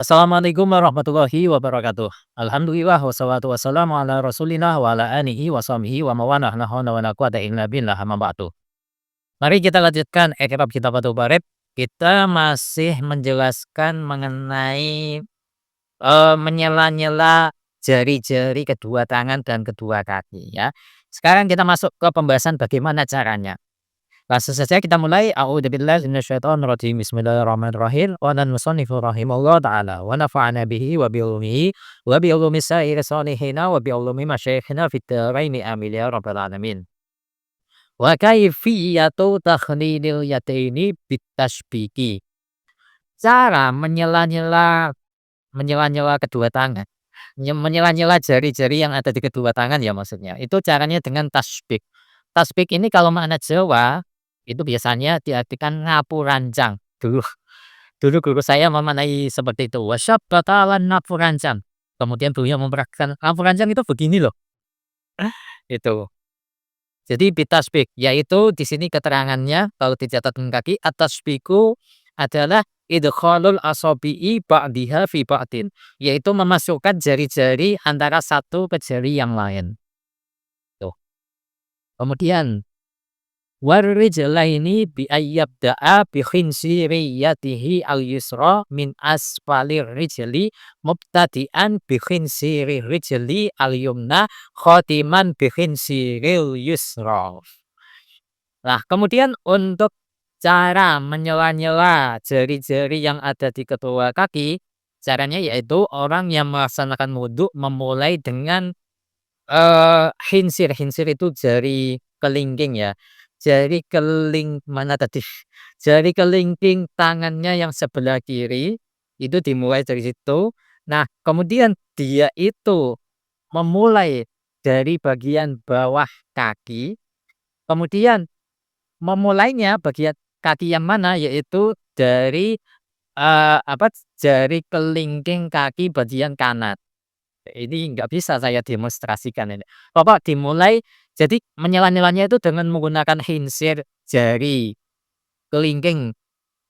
Assalamualaikum warahmatullahi wabarakatuh. Alhamdulillah wassalatu wassalamu ala Rasulillah wa ala alihi wa sahbihi wa mawalah la haula wa la quwata illa billah amma ba'du. Mari kita lanjutkan iqrab kita Fathul Barib. Kita masih menjelaskan mengenai menyela-nyela jari-jari kedua tangan dan kedua kaki ya. Sekarang kita masuk ke pembahasan bagaimana caranya. Langsung saja kita mulai. A'udzubillahi minasyaitonirrajim. Bismillahirrahmanirrahim. Qala al-musannifu rahimahullahu taala wa nafa'ana bihi wa bi ulumihi wa bi ulumi sa'iri shalihina wa bi ulumi masyayikhina fid dharaini amin ya rabbal alamin. Wa kaifiyatu takhlilil yadaini bitashbiki. Cara menyela-nyela kedua tangan. Menyela-nyela jari-jari yang ada di kedua tangan ya maksudnya. Itu caranya dengan tasbik. Tasbik ini kalau makna Jawa itu biasanya diartikan ngapu rancang. Dulu dulu guru saya memaknai seperti itu. Wasyabbatalan ngapu rancang. Kemudian beliau memperagakan ngapu rancang itu begini loh. Itu. Jadi bitasbik yaitu di sini keterangannya kalau di catatan kaki atasbiku adalah idkhalul asabi'i ba'diha fi ba'din, yaitu memasukkan jari-jari antara satu ke jari yang lain. Tuh. Kemudian warrijlaini bi ayyabda'a bi khinsiriyatihi al-yusra min asfalir rijli mubtadi'an bi khinsiri rijli al-yumna khotiman bi khinsiril yusra. Nah, kemudian untuk cara menyela-nyela jari-jari yang ada di kedua kaki, caranya yaitu orang yang melaksanakan wudhu memulai dengan khinsir. Khinsir itu jari kelingking ya. Jari mana tadi? Jari kelingking tangannya yang sebelah kiri itu dimulai dari situ. Nah, kemudian dia itu memulai dari bagian bawah kaki. Kemudian memulainya bagian kaki yang mana? Yaitu dari jari kelingking kaki bagian kanan. Ini nggak bisa saya demonstrasikan ini. Bapak dimulai jadi menyela-nyelanya itu dengan menggunakan khinsir jari kelingking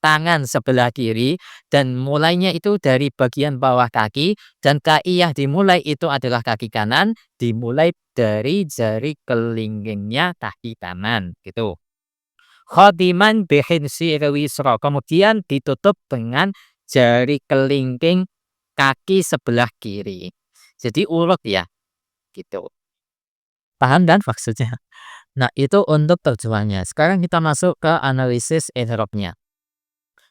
tangan sebelah kiri dan mulainya itu dari bagian bawah kaki dan kaki yang dimulai itu adalah kaki kanan, dimulai dari jari kelingkingnya kaki kanan gitu. Khotiman bi khinsir wisra, kemudian ditutup dengan jari kelingking kaki sebelah kiri. Jadi urut ya, gitu. Paham dan maksudnya? Nah, itu untuk terjemahnya. Sekarang kita masuk ke analisis i'rabnya.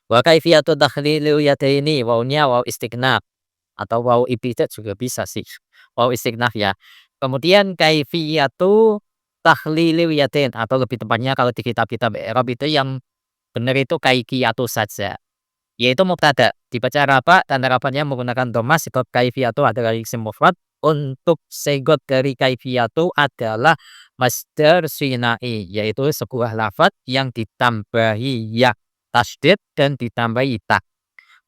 Wa kaifiyatu takhlilil yadaini, wawunya waw istighnaf atau waw ibtidah juga bisa sih. Waw istighnaf ya. Kemudian kaifiyatu takhlilil yadain atau lebih tepatnya kalau di kitab-kitab i'rab itu yang benar itu kaifiyatu saja. Yaitu mubtada, dibaca rafa dan rafannya menggunakan dhamma sebab kaifiyatu adalah isim mufrad. Untuk segot dari kaifiyatu adalah masdar sinai, yaitu sebuah lafaz yang ditambahi ya tasdid dan ditambahi ta.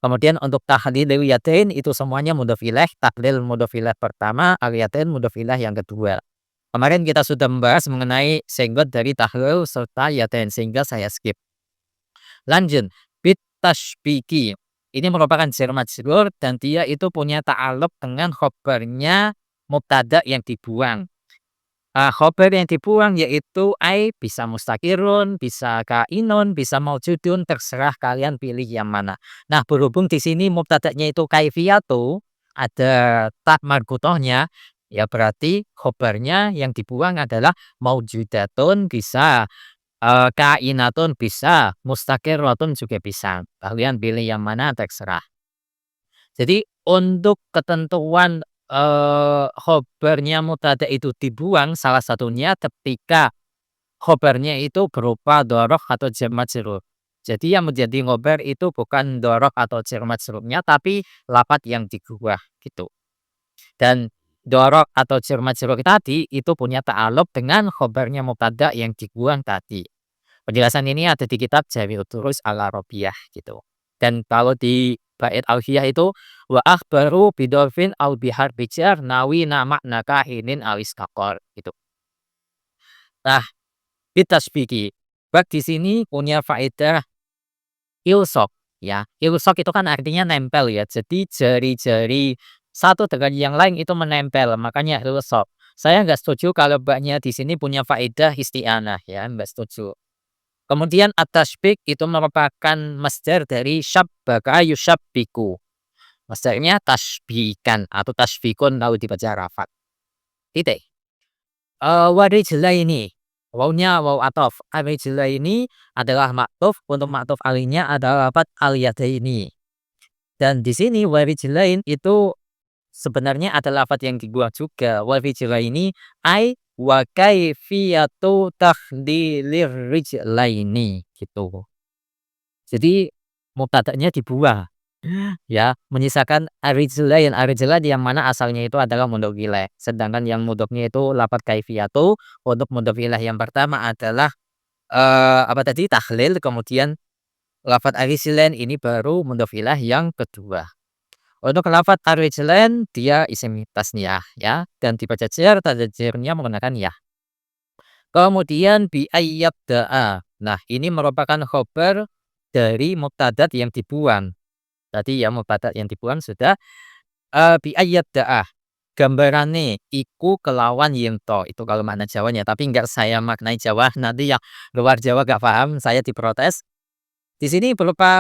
Kemudian untuk tahlilil yadain itu semuanya mudhof ilaih, tahlil mudhof ilaih pertama, al yadain mudhof ilaih yang kedua. Kemarin kita sudah membahas mengenai segot dari tahlil serta yadain sehingga saya skip. Lanjut, bit tashbiki. Ini merupakan jar majrur dan dia itu punya ta'alluq dengan khobarnya mubtada yang dibuang. Khobar yang dibuang yaitu bisa mustakirun, bisa kainun, bisa maujudun, terserah kalian pilih yang mana. Nah, berhubung di sini mubtadanya itu kaifiyatu, ada ta marbutohnya, ya berarti khobarnya yang dibuang adalah maujudatun bisa. Kainatun bisa, mustaqirratun juga bisa. Kalian pilih yang mana terserah. Jadi untuk ketentuan khobarnya mubtada itu dibuang salah satunya ketika khobarnya itu berupa dhorof atau jar majrur. Jadi yang menjadi khobar itu bukan dhorof atau jar majrurnya tapi lafaz yang dibuang gitu. Dan dhorof atau jar majrur tadi itu punya ta'alluq dengan khobarnya mubtada yang dibuang tadi. Penjelasan ini ada di kitab Jami'ud Durus Al-Arabiyah gitu. Dan kalau di bait Alfiyah itu wa akhbaru bidorfin au bihar bijar nawi nama nakahinin aliskakor gitu. Nah, bitasbiki. Bak di sini punya faedah ilsok. ya. Ilsaq itu kan artinya nempel ya, jadi jari-jari satu dengan yang lain itu menempel, makanya ilsaq. Saya nggak setuju kalau baknya di sini punya faedah isti'anah ya, nggak setuju. Kemudian at-tasybih itu merupakan masdar dari syabbaka yusyabbiku. Masdarnya tasbikan atau tasbikun kalau dibaca rafat. Titik. Warijlaini, wawunya waw athof. Arijlaini adalah maktuf, untuk maktuf alihnya adalah lafadz al-yadaini. Dan di sini warijlain itu sebenarnya adalah lafadz yang dibuang juga. Warijlaini ai wa kaifiyatu takhdilir rijlaini gitu. Jadi mubtada'nya dibuang. Ya, menyisakan arijlain yang mana asalnya itu adalah mudhof ilaih. Sedangkan yang mudhofnya itu lafadz kaifiyatu. Untuk mudhof ilaih yang pertama adalah apa tadi, takhlil, kemudian lafadz arijlain ini baru mudhof ilaih yang kedua. Untuk lafadz arijlain dia isim tasniyah ya, dan dibaca jar, tanda jarnya menggunakan ya. Kemudian bi ayyabda'a. Nah, ini merupakan khobar dari mubtada yang dibuang. Tadi ya mubtada yang dibuang sudah. Bi ayyabda'ah, gambarane iku kelawan yento, itu kalau makna Jawanya, tapi enggak saya maknai Jawa, nanti yang luar Jawa gak paham, saya diprotes. Di sini berupa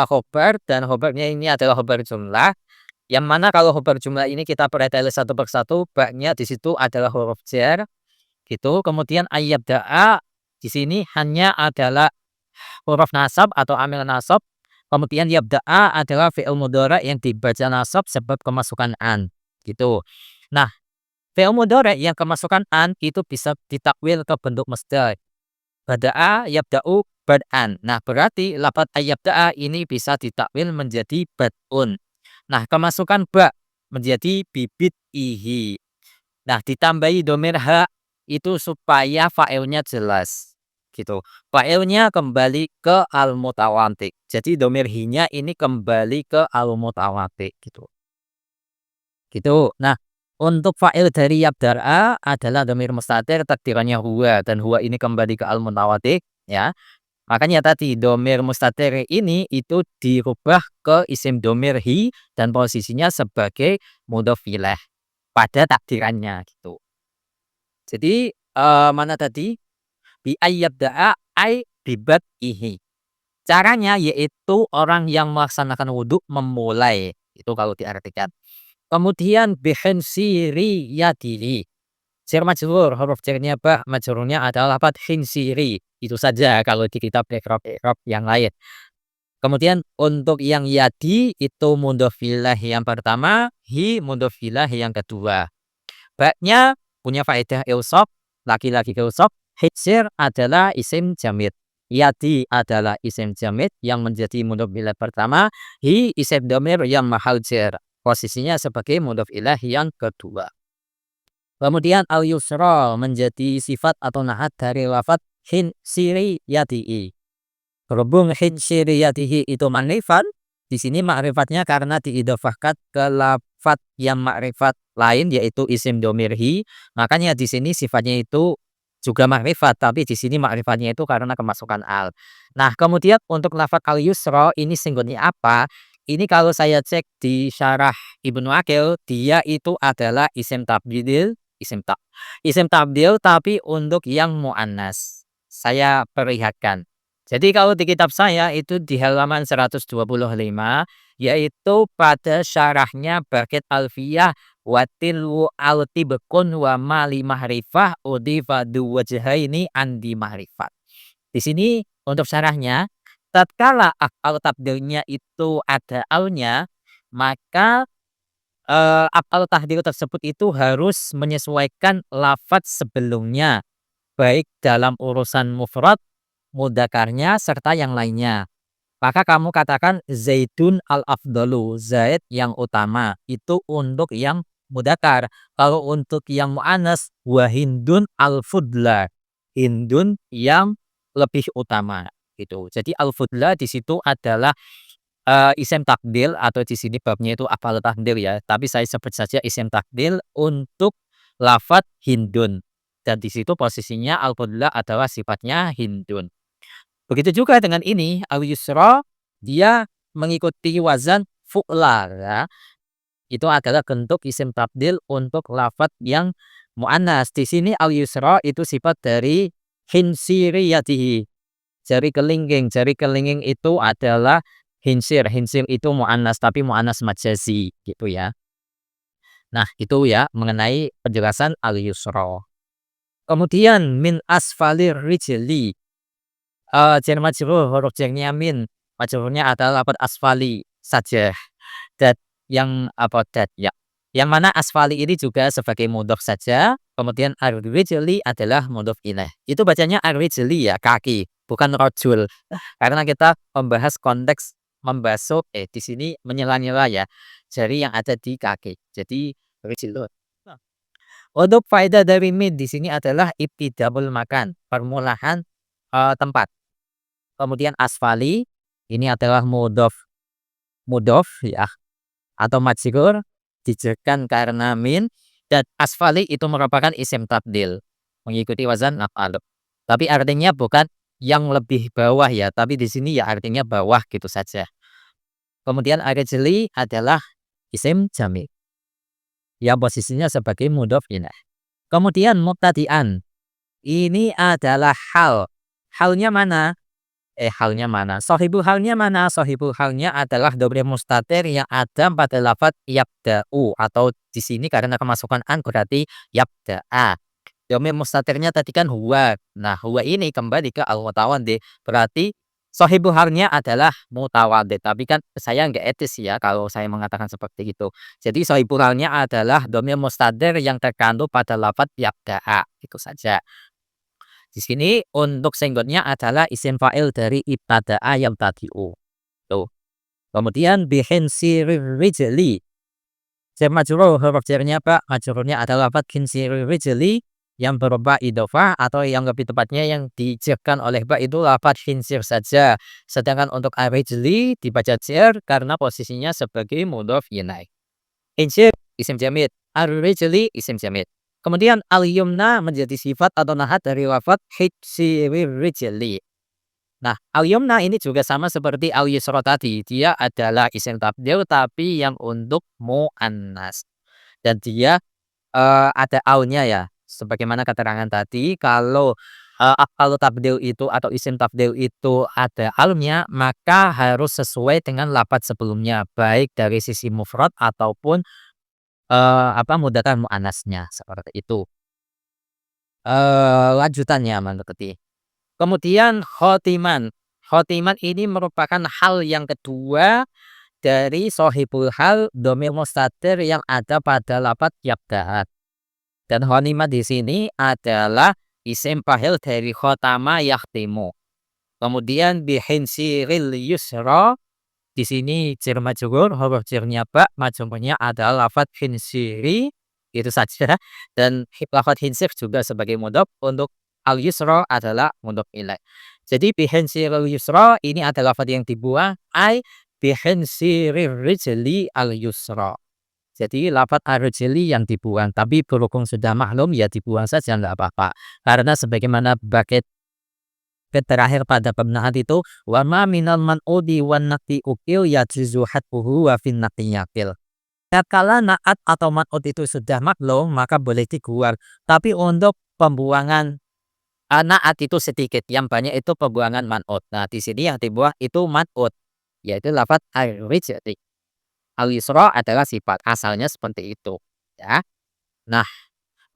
khobar, dan khobarnya ini adalah khobar jumlah, yang mana kalau khobar jumlah ini kita perhatikan satu persatu, baknya di situ adalah huruf jar gitu. Kemudian ayyabda'a di sini hanya adalah huruf nasab atau amil nasab. Kemudian yabda'a adalah fi'il mudhari yang dibaca nasab sebab kemasukan an gitu. Nah, fi'il mudhari yang kemasukan an itu bisa ditakwil ke bentuk masdar. Bada'a yabda'u bad'an. Nah, berarti lafadz ayyabda'a ini bisa ditakwil menjadi bad'un. Nah, kemasukan ba menjadi bibit ihi. Nah, ditambahi domir ha itu supaya fa'ilnya jelas gitu. Fa'ilnya kembali ke al-mutawatir. Jadi domir hi-nya ini kembali ke al-mutawatir gitu. Gitu. Nah, untuk fa'il dari yabda'a adalah domir mustatir takdirannya huwa, dan huwa ini kembali ke al-mutawatir ya. Makanya tadi domir mustatir ini itu dirubah ke isim domir hi dan posisinya sebagai mudhof ilaih pada takdirannya gitu. Jadi mana tadi? Bi ayyabda'a ai bibad'ihi. Caranya yaitu orang yang melaksanakan wudhu memulai. Itu kalau diartikan. Kemudian bihinsiri yadihi. Jar majrur, huruf jarnya ba, majrurnya adalah lafadz hinsiri. Itu saja kalau di kitab i'rab yang lain. Kemudian untuk yang yadi itu mudhof ilaih yang pertama, hi mudhof ilaih yang kedua. Baknya punya faedah ilsaq, laki-laki ilsaq. Hijr adalah isim jamid. Yadi adalah isim jamid yang menjadi mudhof ilaih pertama. Hi isim dhamir yang mahal jar. Posisinya sebagai mudhof ilaih yang kedua. Kemudian al-yusra menjadi sifat atau naat dari lafadz hin siri yadihi. Berhubung hin siri yadihi itu ma'rifat, di sini ma'rifatnya karena diidhofahkan ke lafadz yang ma'rifat lain yaitu isim domir hi, makanya di sini sifatnya itu juga ma'rifat, tapi di sini ma'rifatnya itu karena kemasukan al. Nah, kemudian untuk lafadz al-yusra ini singgunnya apa? Ini kalau saya cek di syarah Ibnu Aqil, dia itu adalah isim tabdil, isim tabdil tapi untuk yang muannas. Saya perlihatkan. Jadi kalau di kitab saya itu di halaman 125, yaitu pada syarahnya Baqit Alfiyah watil altibekun wa mali mahrifah udifa du wajhaini andi mahrifat. Di sini untuk syarahnya, tatkala af'al tabdilnya itu ada alnya, maka af'al tahdil tersebut itu harus menyesuaikan lafadz sebelumnya, baik dalam urusan mufrad, mudzakarnya serta yang lainnya. Maka kamu katakan Zaidun al-afdalu, Zaid yang utama. Itu untuk yang mudzakkar. Kalau untuk yang muannas, wa Hindun al-fudla. Hindun yang lebih utama gitu. Jadi al-fudla di situ adalah isim takdil, atau di sini babnya itu af'al takdil ya. Tapi saya sebut saja isim takdil untuk lafadz Hindun. Dan di situ posisinya al-fudla adalah sifatnya Hindun. Begitu juga dengan ini, al-yusra, dia mengikuti wazan fu'la ya. Itu adalah bentuk isim tabdil untuk lafadz yang muannas. Di sini al-yusra itu sifat dari khinsiriyatihi, jari kelingking. Jari kelingking itu adalah khinsir. Khinsir itu muannas tapi muannas majazi gitu ya. Nah, itu ya mengenai penjelasan al-yusra. Kemudian min asfalir rijli. Jar majrur, huruf jarnya min. Majrurnya adalah lafadz asfali saja. Dat yang apa dat ya. Yang mana asfali ini juga sebagai mudhof saja, kemudian ar-rijli adalah mudhof ilaih. Itu bacanya ar-rijli ya, kaki, bukan rojul. Karena kita membahas konteks membasuh di sini menyela-nyela ya, jari yang ada di kaki. Jadi rijlun. Nah, untuk faedah dari min di sini adalah ibtidaul makan, permulaan tempat. Kemudian asfali ini adalah mudhof mudhof ya atau majrur dijelaskan karena min, dan asfali itu merupakan isim tabdil mengikuti wazan af'al. Tapi artinya bukan yang lebih bawah ya, tapi di sini ya artinya bawah gitu saja. Kemudian ar-rijli adalah isim jamil yang posisinya sebagai mudhof ilaih. Kemudian mubtadi'an ini adalah hal. Halnya mana? Halnya mana? Shahibul halnya mana? Shahibul halnya adalah dhamir mustatir yang ada pada lafadz yabda'u, atau di sini karena kemasukan an berarti yabda'a. Dhamir mustatirnya tadi kan huwa. Nah, huwa ini kembali ke al-mutawaddi. Berarti shahibul halnya adalah mutawaddi. Tapi kan saya nggak etis ya kalau saya mengatakan seperti itu. Jadi shahibul halnya adalah dhamir mustatir yang terkandung pada lafadz yabda'a. Itu saja. Di sini untuk senggotnya adalah isim fa'il dari ibtada'a yabtadi'u. Tuh. Kemudian bihinsiril rijli. Jar majrur, huruf jarnya Pak. Majrurnya adalah lafadz khinsiril rijli yang berupa idhofah, atau yang lebih tepatnya yang dijerkan oleh Pak itu lafadz khinsir saja. Sedangkan untuk ar-rijli dibaca jar karena posisinya sebagai mudhof ilaih. Khinsir isim jamid, ar-rijli isim jamid. Kemudian al-yumna menjadi sifat atau nahat dari lafadz hitsirir rijli. Nah, al-yumna ini juga sama seperti al-yusra tadi. Dia adalah isim tabdil tapi yang untuk muannas. Dan dia ada alnya ya. Sebagaimana keterangan tadi, kalau af'alu tabdil itu atau isim tabdil itu ada alnya, maka harus sesuai dengan lafadz sebelumnya, baik dari sisi mufrad ataupun mudzakkar muannasnya, seperti itu. Lanjutannya mengikuti. Kemudian khotiman. Khotiman ini merupakan hal yang kedua dari shahibul hal dhamir mustatir yang ada pada lafadz yabda'at. Dan khotimah di sini adalah isim fa'il dari khotama yakhtimu. Kemudian bihinsiril yusra, di sini jar majrur, huruf jarnya ba, majrurnya adalah lafadz khinsiri, itu saja. Dan lafadz khinsir juga sebagai mudhof, untuk al-yusra adalah mudhof ilaih. Jadi bihinsiril yusra ini adalah lafadz yang dibuang, ai bihinsirir rijli al-yusra. Jadi lafadz ar-rijli yang dibuang, tapi berhubung sudah maklum ya dibuang saja enggak apa-apa. Karena sebagaimana bracket terakhir pada bab naat itu, wa ma minal man'udi wan naqti ukil yajizu hadfuhu wa fin naqti yakil. Tatkala naat atau man'ud itu sudah maklum maka boleh dikeluar. Tapi untuk pembuangan naat itu sedikit, yang banyak itu pembuangan man'ud. Nah, di sini yang dibuang itu man'ud, yaitu lafadz ar-rijli. Al-yusra adalah sifat, asalnya seperti itu ya. Nah,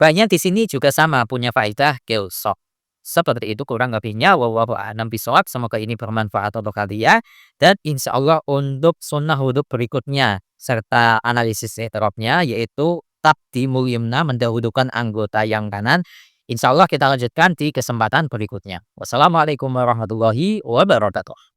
banyak di sini juga sama punya faedah qilsah. Seperti itu kurang lebihnya, wallahu a'lam bishawab. Semoga ini bermanfaat untuk kalian, dan insya Allah untuk sunnah wudhu berikutnya serta analisis i'tirabnya, yaitu taqdimul yumna, mendahulukan anggota yang kanan. Insya Allah kita lanjutkan di kesempatan berikutnya. Wassalamualaikum warahmatullahi wabarakatuh.